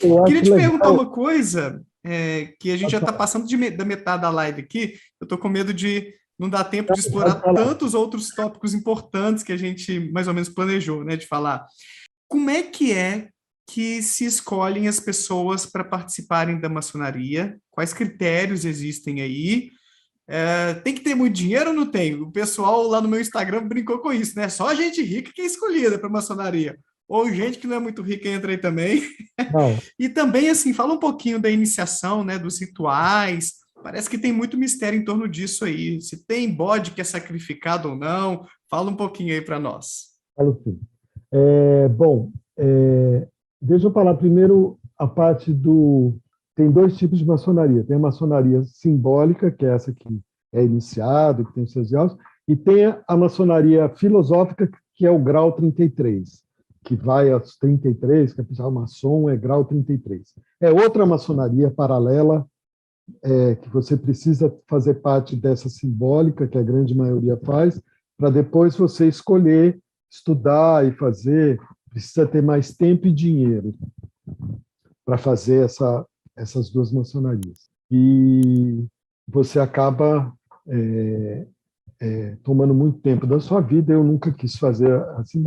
Eu Queria acho te perguntar legal. uma coisa, que a gente já está passando da metade da live aqui. Eu estou com medo de não dar tempo de Pode explorar falar. tantos outros tópicos importantes que a gente mais ou menos planejou, né, de falar. Como é que se escolhem as pessoas para participarem da maçonaria? Quais critérios existem aí? Tem que ter muito dinheiro ou não tem? O pessoal lá no meu Instagram brincou com isso, né? Só gente rica que é escolhida para maçonaria. Ou gente que não é muito rica entra aí também. Não, E também, assim, fala um pouquinho da iniciação, né? Dos rituais. Parece que tem muito mistério em torno disso aí. Se tem bode que é sacrificado ou não. Fala um pouquinho aí para nós. falo sim. Bom, deixa eu falar primeiro a parte do. Tem dois tipos de maçonaria. Tem a maçonaria simbólica, que é essa que é iniciado, que tem os seus graus, e tem a maçonaria filosófica, que é o grau 33, que vai aos 33, que é o maçom, é grau 33. É outra maçonaria paralela, que você precisa fazer parte dessa simbólica, que a grande maioria faz, para depois você escolher estudar e fazer, precisa ter mais tempo e dinheiro para fazer essas duas maçonarias. E você acaba tomando muito tempo da sua vida. Eu nunca quis fazer assim,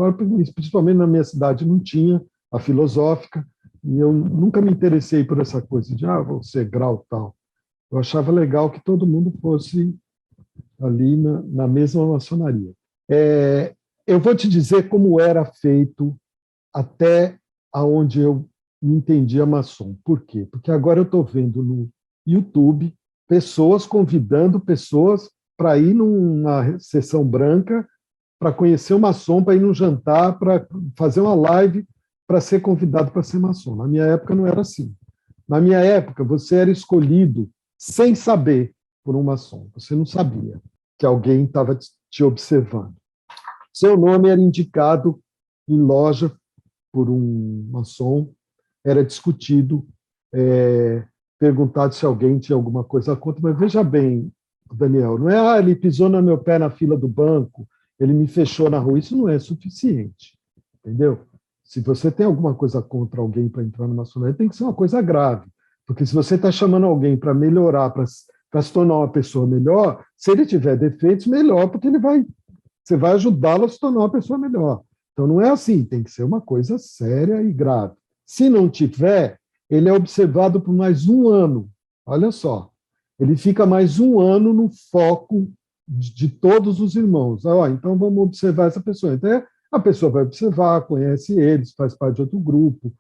principalmente na minha cidade não tinha a filosófica, e eu nunca me interessei por essa coisa de, vou ser grau tal. Eu achava legal que todo mundo fosse ali na mesma maçonaria. Eu vou te dizer como era feito até aonde eu me entendia maçom. Por quê? Porque agora eu estou vendo no YouTube pessoas convidando pessoas para ir numa sessão branca, para conhecer o maçom, para ir num jantar, para fazer uma live, para ser convidado para ser maçom. Na minha época não era assim. Na minha época, você era escolhido sem saber por um maçom. Você não sabia que alguém estava te observando. Seu nome era indicado em loja por um maçom, era discutido, perguntado se alguém tinha alguma coisa contra. Mas veja bem, Daniel, não é ele pisou no meu pé na fila do banco, ele me fechou na rua. Isso não é suficiente, entendeu? Se você tem alguma coisa contra alguém para entrar na maçonaria, tem que ser uma coisa grave. Porque se você está chamando alguém para melhorar, para se tornar uma pessoa melhor, se ele tiver defeitos, melhor, porque você vai ajudá-lo a se tornar uma pessoa melhor. Então não é assim, tem que ser uma coisa séria e grave. Se não tiver, ele é observado por mais um ano. Olha só, ele fica mais um ano no foco de todos os irmãos. Então vamos observar essa pessoa. Então a pessoa vai observar, conhece eles, faz parte de outro grupo,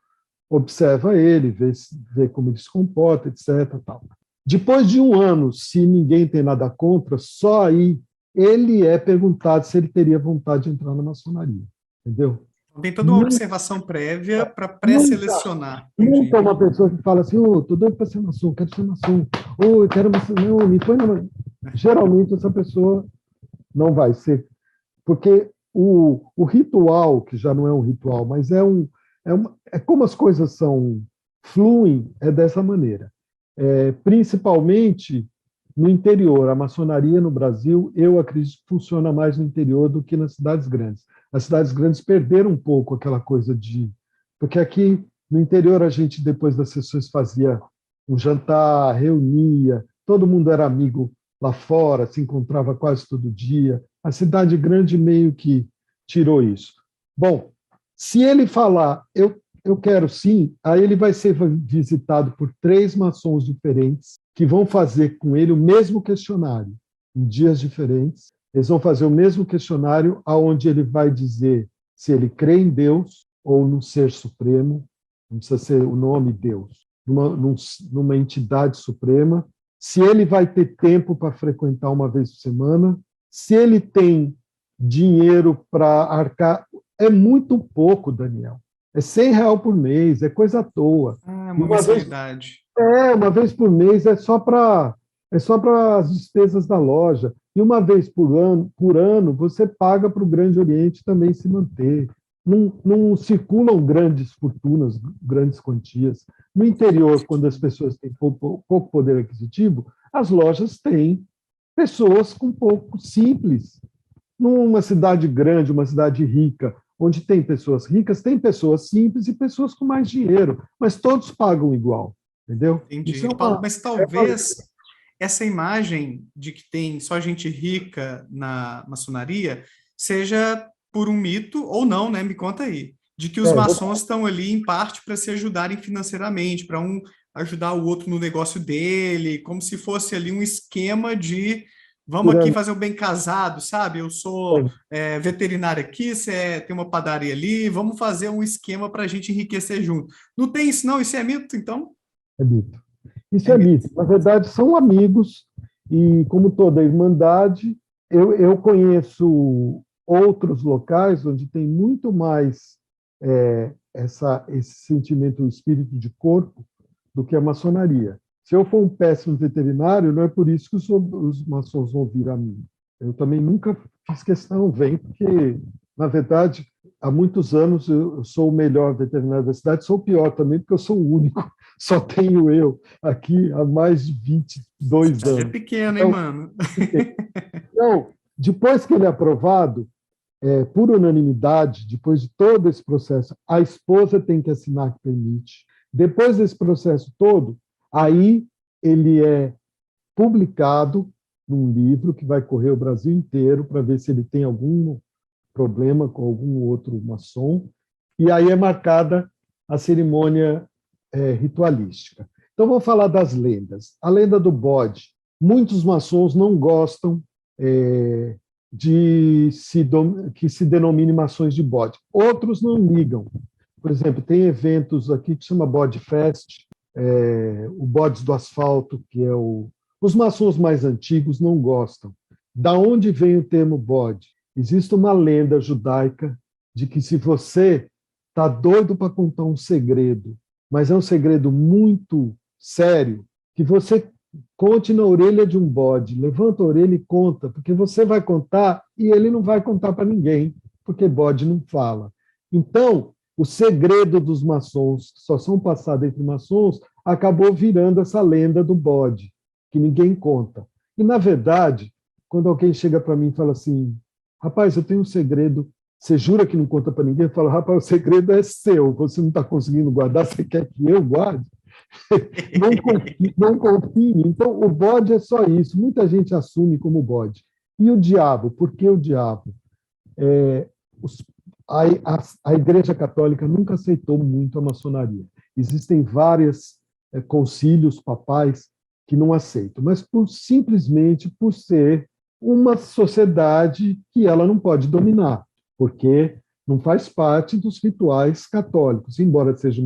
observa ele, vê como ele se comporta, etc. Tal. Depois de um ano, se ninguém tem nada contra, só aí ele é perguntado se ele teria vontade de entrar na maçonaria. Entendeu? Tem toda uma Nunca, observação prévia para nunca, pré-selecionar. nunca Entendi. uma pessoa que fala assim, tô doido para ser maçom, quero ser maçom, eu quero maçom, não, me põe na... Geralmente essa pessoa não vai ser, porque o ritual, que já não é um ritual, mas é como as coisas fluem, é dessa maneira. Principalmente no interior. A maçonaria no Brasil, eu acredito que funciona mais no interior do que nas cidades grandes. As cidades grandes perderam um pouco aquela coisa de... Porque aqui no interior a gente, depois das sessões, fazia um jantar, reunia, todo mundo era amigo lá fora, se encontrava quase todo dia. A cidade grande meio que tirou isso. Bom, se ele falar, eu quero sim, aí ele vai ser visitado por 3 maçons diferentes que vão fazer com ele o mesmo questionário, em dias diferentes. Eles vão fazer o mesmo questionário, onde ele vai dizer se ele crê em Deus ou no Ser Supremo, não precisa ser o nome Deus, numa entidade suprema, se ele vai ter tempo para frequentar uma vez por semana, se ele tem dinheiro para arcar. É muito pouco, Daniel. É R$ 100 por mês, é coisa à toa. Uma mensalidade. Uma vez por mês é só para as despesas da loja. E uma vez por ano você paga para o Grande Oriente também se manter. Não circulam grandes fortunas, grandes quantias. No interior, quando as pessoas têm pouco poder aquisitivo, as lojas têm pessoas com pouco simples. Numa cidade grande, uma cidade rica, onde tem pessoas ricas, tem pessoas simples e pessoas com mais dinheiro, mas todos pagam igual, entendeu? Entendi. Isso é Paulo, mas uma talvez essa imagem de que tem só gente rica na maçonaria seja por um mito ou não, né? Me conta aí. De que os maçons estão ali em parte para se ajudarem financeiramente, para um ajudar o outro no negócio dele, como se fosse ali um esquema de vamos aqui fazer o bem casado, sabe? Eu sou veterinário aqui, você tem uma padaria ali, vamos fazer um esquema para a gente enriquecer junto. Não tem isso, não? Isso é mito, então? é mito. Isso É é mito. mito. Na verdade, são amigos, e como toda irmandade, eu conheço outros locais onde tem muito mais esse sentimento, o espírito de corpo, do que a maçonaria. Se eu for um péssimo veterinário, não é por isso que os maçons vão vir a mim. Eu também nunca fiz questão, vem, porque, na verdade, há muitos anos eu sou o melhor veterinário da cidade, sou o pior também, porque eu sou o único, só tenho eu aqui há mais de 22 Cidade é anos. pequena, hein, mano? Então, depois que ele é aprovado, por unanimidade, depois de todo esse processo, a esposa tem que assinar que permite. Depois desse processo todo, aí ele é publicado num livro que vai correr o Brasil inteiro para ver se ele tem algum problema com algum outro maçom, e aí é marcada a cerimônia ritualística. Então, vou falar das lendas. A lenda do bode. Muitos maçons não gostam que se denomine mações de bode. Outros não ligam. Por exemplo, tem eventos aqui que chama Bode Fest, o Bodes do Asfalto, que é os maçons mais antigos não gostam. Da onde vem o termo bode? Existe uma lenda judaica de que se você está doido para contar um segredo, mas é um segredo muito sério, que você conte na orelha de um bode, levanta a orelha e conta, porque você vai contar e ele não vai contar para ninguém, porque bode não fala. Então, o segredo dos maçons, que só são passados entre maçons, acabou virando essa lenda do bode, que ninguém conta. E, na verdade, quando alguém chega para mim e fala assim, rapaz, eu tenho um segredo, você jura que não conta para ninguém? Eu falo, rapaz, o segredo é seu, você não está conseguindo guardar, você quer que eu guarde? Não confie. Então, o bode é só isso. Muita gente assume como bode. E o diabo? Por que o diabo? Os a Igreja Católica nunca aceitou muito a maçonaria. Existem vários concílios papais que não aceitam, mas simplesmente por ser uma sociedade que ela não pode dominar, porque não faz parte dos rituais católicos, embora seja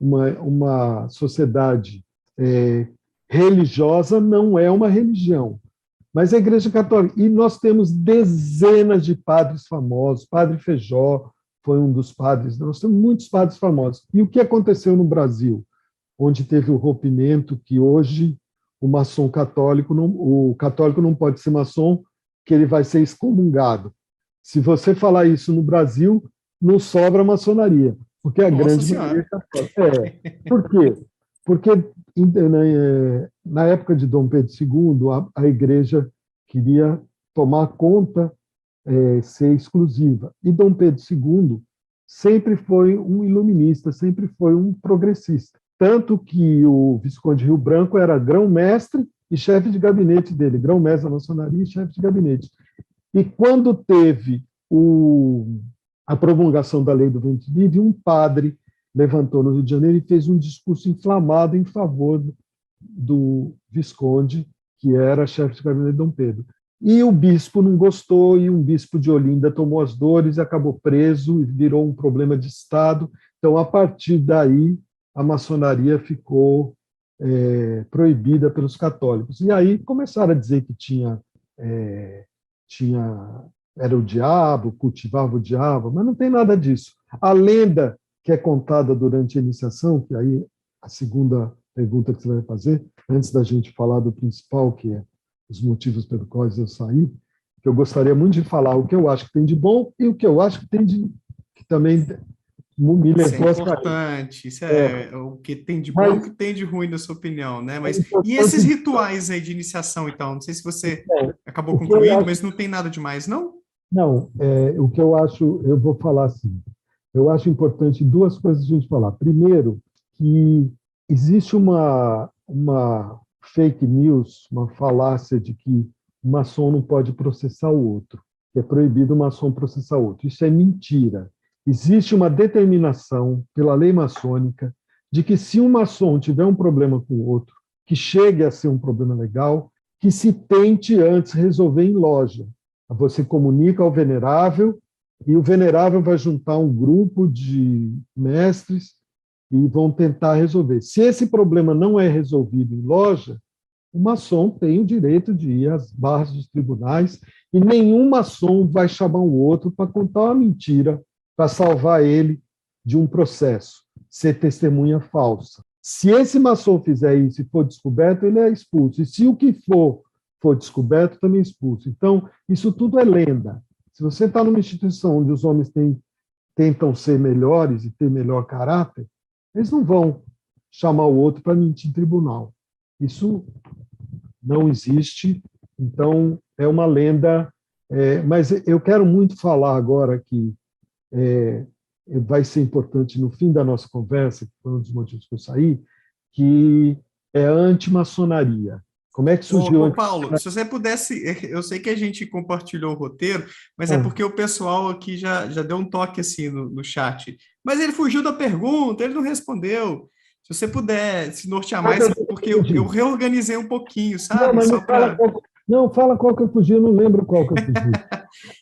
uma sociedade religiosa, não é uma religião. Mas a Igreja Católica, e nós temos dezenas de padres famosos, Padre Feijó foi um dos padres, nós temos muitos padres famosos. E o que aconteceu no Brasil, onde teve o rompimento, que hoje o maçom católico, o católico não pode ser maçom, que ele vai ser excomungado. Se você falar isso no Brasil, não sobra maçonaria, porque a grande maioria é católica. Por quê? Porque na época de Dom Pedro II, a Igreja queria tomar conta, ser exclusiva. E Dom Pedro II sempre foi um iluminista, sempre foi um progressista. Tanto que o Visconde Rio Branco era grão-mestre e chefe de gabinete dele, grão-mestre da maçonaria e chefe de gabinete. E quando teve a promulgação da lei do ventre livre, um padre levantou no Rio de Janeiro e fez um discurso inflamado em favor do Visconde, que era chefe de gabinete de Dom Pedro. E o bispo não gostou, e um bispo de Olinda tomou as dores, acabou preso e virou um problema de Estado. Então, a partir daí, a maçonaria ficou proibida pelos católicos. E aí começaram a dizer que era o diabo, cultivava o diabo, mas não tem nada disso. A lenda que é contada durante a iniciação, que aí a segunda pergunta que você vai fazer, antes da gente falar do principal, que é os motivos pelos quais eu saí, que eu gostaria muito de falar o que eu acho que tem de bom e o que eu acho que tem que também me levou a sair. Isso é importante, isso é o que tem de bom e o que tem de ruim, na sua opinião, né? Mas, e esses rituais aí de iniciação, então? Não sei se você acabou concluindo, mas não tem nada demais, não? Não, o que eu acho, eu vou falar assim, eu acho importante duas coisas a gente falar. Primeiro, que existe uma fake news, uma falácia de que o maçom não pode processar o outro, que é proibido o maçom processar o outro. Isso é mentira. Existe uma determinação pela lei maçônica de que se um maçom tiver um problema com o outro, que chegue a ser um problema legal, que se tente antes resolver em loja. Você comunica ao venerável e o venerável vai juntar um grupo de mestres e vão tentar resolver. Se esse problema não é resolvido em loja, o maçom tem o direito de ir às barras dos tribunais e nenhum maçom vai chamar o outro para contar uma mentira para salvar ele de um processo, ser testemunha falsa. Se esse maçom fizer isso e for descoberto, ele é expulso. E se o que for descoberto, também é expulso. Então, isso tudo é lenda. Se você está numa instituição onde os homens tentam ser melhores e ter melhor caráter, eles não vão chamar o outro para mentir em tribunal. Isso não existe, então é uma lenda. Mas eu quero muito falar agora que vai ser importante no fim da nossa conversa, que foi um dos motivos que eu saí, que é a antimaçonaria. Como é que surgiu a Paulo, se você pudesse, eu sei que a gente compartilhou o roteiro, mas é ah, porque o pessoal aqui já deu um toque assim no chat. Mas ele fugiu da pergunta, ele não respondeu. Se você puder se nortear mais, porque eu reorganizei um pouquinho, Não, sabe? mas Só para não, fala qual que eu fugi, eu não lembro qual que eu fugi.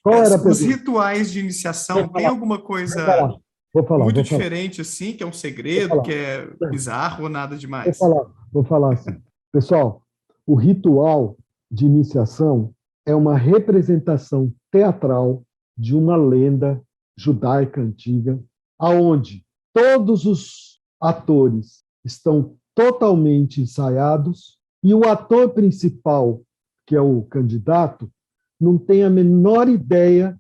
Qual era a os pergunta? rituais de Vou iniciação, tem falar, alguma vou coisa falar, vou falar, muito vou falar, diferente assim, que é um vou segredo, que falar. é Não, bizarro ou nada vou demais? falar, vou falar assim. Pessoal, o ritual de iniciação é uma representação teatral de uma lenda judaica antiga, aonde todos os atores estão totalmente ensaiados e o ator principal, que é o candidato, não tem a menor ideia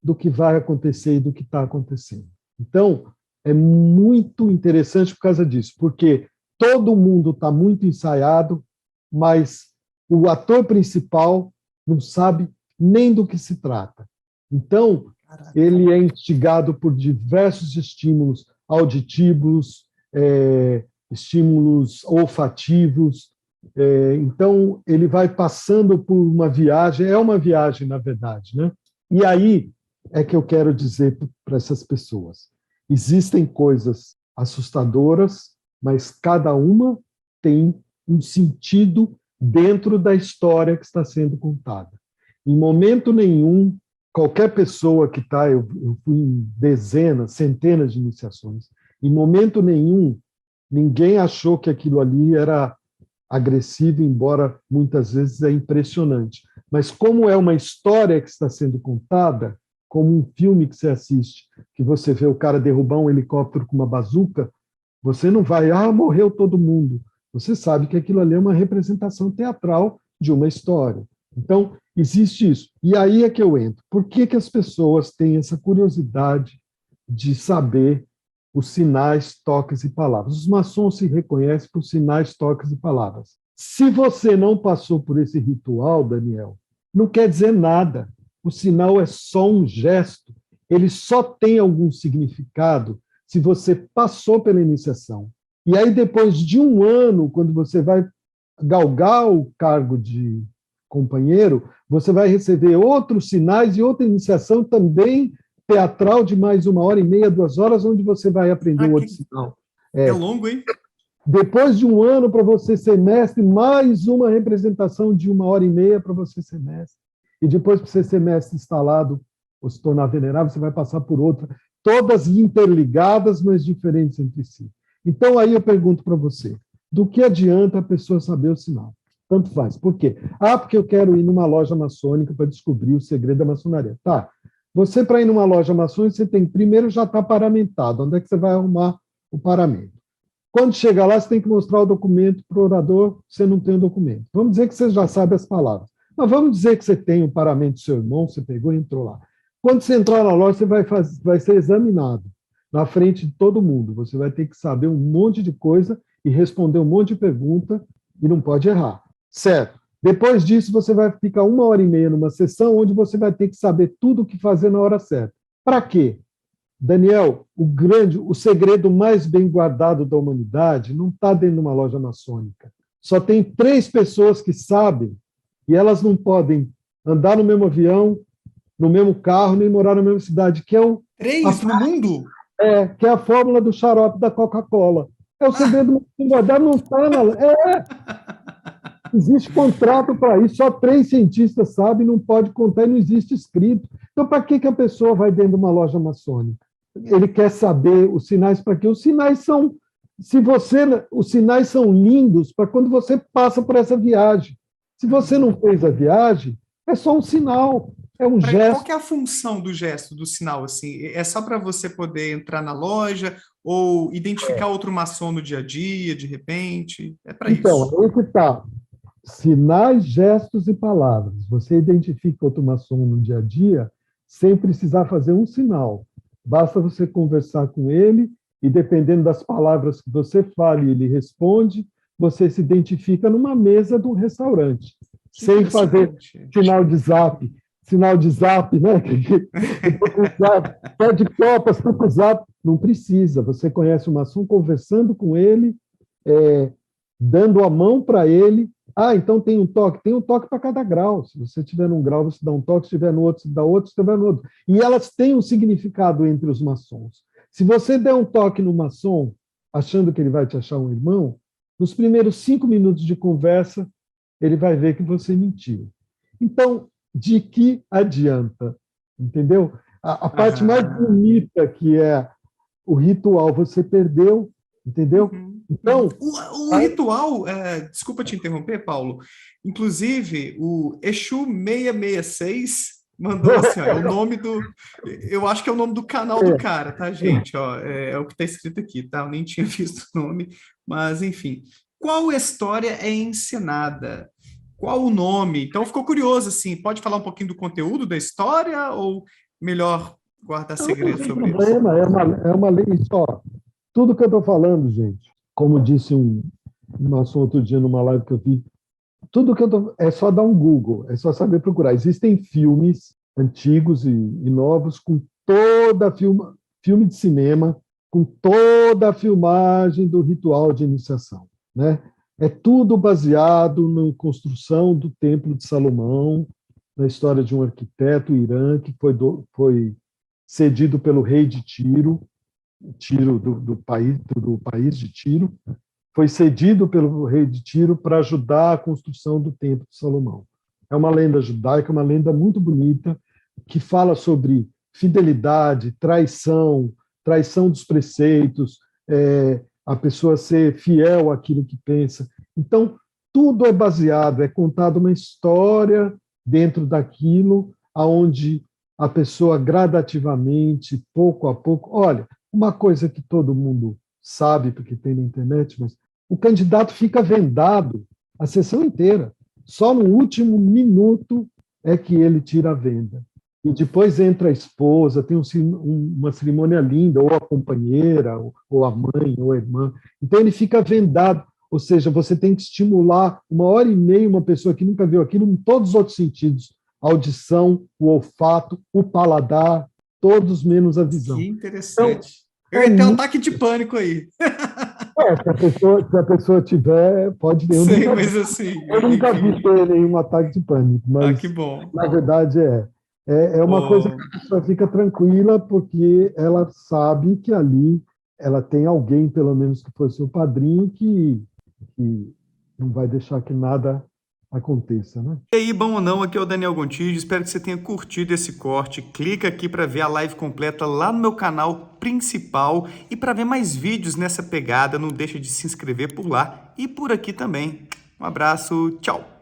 do que vai acontecer e do que está acontecendo. Então, é muito interessante por causa disso, porque todo mundo está muito ensaiado, mas o ator principal não sabe nem do que se trata. Então, ele é instigado por diversos estímulos auditivos, estímulos olfativos. Então, ele vai passando por uma viagem, é uma viagem, na verdade, né? E aí é que eu quero dizer para essas pessoas: existem coisas assustadoras, mas cada uma tem um sentido dentro da história que está sendo contada. Em momento nenhum, qualquer pessoa que está, eu fui em dezenas, centenas de iniciações, em momento nenhum, ninguém achou que aquilo ali era agressivo, embora muitas vezes é impressionante. Mas como é uma história que está sendo contada, como um filme que você assiste, que você vê o cara derrubar um helicóptero com uma bazuca, você não vai, morreu todo mundo. Você sabe que aquilo ali é uma representação teatral de uma história. Então, existe isso. E aí é que eu entro. Por que, que as pessoas têm essa curiosidade de saber os sinais, toques e palavras? Os maçons se reconhecem por sinais, toques e palavras. Se você não passou por esse ritual, Daniel, não quer dizer nada. O sinal é só um gesto. Ele só tem algum significado se você passou pela iniciação. E aí, depois de um ano, quando você vai galgar o cargo de companheiro, você vai receber outros sinais e outra iniciação também teatral de mais 1h30, 2 horas, onde você vai aprender o outro sinal. É longo, hein? Depois de um ano para você ser mestre, mais uma representação de 1h30 para você ser mestre. E depois, para você ser mestre instalado ou se tornar venerável, você vai passar por outra, todas interligadas, mas diferentes entre si. Então, aí eu pergunto para você, do que adianta a pessoa saber o sinal? Tanto faz. Por quê? Porque eu quero ir numa loja maçônica para descobrir o segredo da maçonaria. Tá. Você, para ir numa loja maçônica, você tem primeiro já estar paramentado. Onde é que você vai arrumar o paramento? Quando chegar lá, você tem que mostrar o documento para o orador, você não tem o documento. Vamos dizer que você já sabe as palavras. Mas vamos dizer que você tem o paramento do seu irmão, você pegou e entrou lá. Quando você entrar na loja, você vai ser examinado na frente de todo mundo. Você vai ter que saber um monte de coisa e responder um monte de pergunta e não pode errar. Certo. Depois disso, você vai ficar 1 hora e meia numa sessão onde você vai ter que saber tudo o que fazer na hora certa. Para quê? Daniel, o segredo mais bem guardado da humanidade não está dentro de uma loja maçônica. Só tem 3 pessoas que sabem e elas não podem andar no mesmo avião, no mesmo carro, nem morar na mesma cidade, que é 3 no mundo? que é a fórmula do xarope da Coca-Cola. É o segredo mais guardado, não está na... Existe contrato para isso, só 3 cientistas sabem, não pode contar e não existe escrito. Então, para que a pessoa vai dentro de uma loja maçônica? Ele quer saber os sinais para quê? Os sinais são, os sinais são lindos para quando você passa por essa viagem. Se você não fez a viagem, é só um sinal, é um gesto. Qual que é a função do gesto, do sinal? Assim, é só para você poder entrar na loja ou identificar outro maçom no dia a dia, de repente? É para então, isso. aí que está. Sinais, gestos e palavras. Você identifica outro maçom no dia a dia sem precisar fazer um sinal. Basta você conversar com ele e, dependendo das palavras que você fala e ele responde, você se identifica numa mesa de um restaurante, sem fazer sinal de zap, né? Pede copas, tá com zap. Não precisa. Você conhece o maçom conversando com ele, dando a mão para ele. Então tem um toque para cada grau. Se você estiver num grau, você dá um toque, se estiver no outro, você dá outro, se estiver no outro. E elas têm um significado entre os maçons. Se você der um toque no maçom, achando que ele vai te achar um irmão, nos primeiros 5 minutos de conversa, ele vai ver que você mentiu. Então, de que adianta? Entendeu? A parte mais bonita, que é o ritual, você perdeu, entendeu? Então, o ritual, desculpa te interromper, Paulo, inclusive o Exu 666 mandou assim, ó, é o nome eu acho que é o nome do canal do cara, tá, gente? Ó, é o que está escrito aqui, tá? Eu nem tinha visto o nome, mas enfim. Qual história é ensinada? Qual o nome? Então ficou curioso, assim, pode falar um pouquinho do conteúdo da história ou melhor guardar segredo sobre isso? É uma lei só. Tudo que eu estou falando, gente, como disse um maçom outro dia numa live que eu vi, tudo que é só dar um Google, é só saber procurar. Existem filmes antigos e novos com filme de cinema, com toda a filmagem do ritual de iniciação, né? É tudo baseado na construção do Templo de Salomão, na história de um arquiteto Irã que foi cedido pelo rei de Tiro do país de Tiro, foi cedido pelo rei de Tiro para ajudar a construção do Templo de Salomão. É uma lenda judaica, uma lenda muito bonita, que fala sobre fidelidade, traição dos preceitos, a pessoa ser fiel àquilo que pensa. Então, tudo é baseado, é contada uma história dentro daquilo, aonde a pessoa gradativamente, pouco a pouco... Olha, uma coisa que todo mundo sabe, porque tem na internet, mas o candidato fica vendado a sessão inteira. Só no último minuto é que ele tira a venda. E depois entra a esposa, tem uma cerimônia linda, ou a companheira, ou a mãe, ou a irmã. Então ele fica vendado, ou seja, você tem que estimular 1 hora e meia uma pessoa que nunca viu aquilo em todos os outros sentidos. A audição, o olfato, o paladar, todos menos a visão. Que interessante. Então, eu ia ter um ataque de pânico aí. Se a pessoa tiver, pode ter. Eu nunca vi ter nenhum ataque de pânico, mas que bom. Na verdade é uma coisa que a pessoa fica tranquila, porque ela sabe que ali ela tem alguém, pelo menos que foi seu padrinho, que não vai deixar que nada aconteça, né? E aí, bom ou não, aqui é o Daniel Gontijo, espero que você tenha curtido esse corte. Clica aqui para ver a live completa lá no meu canal principal e para ver mais vídeos nessa pegada, não deixa de se inscrever por lá e por aqui também. Um abraço, tchau!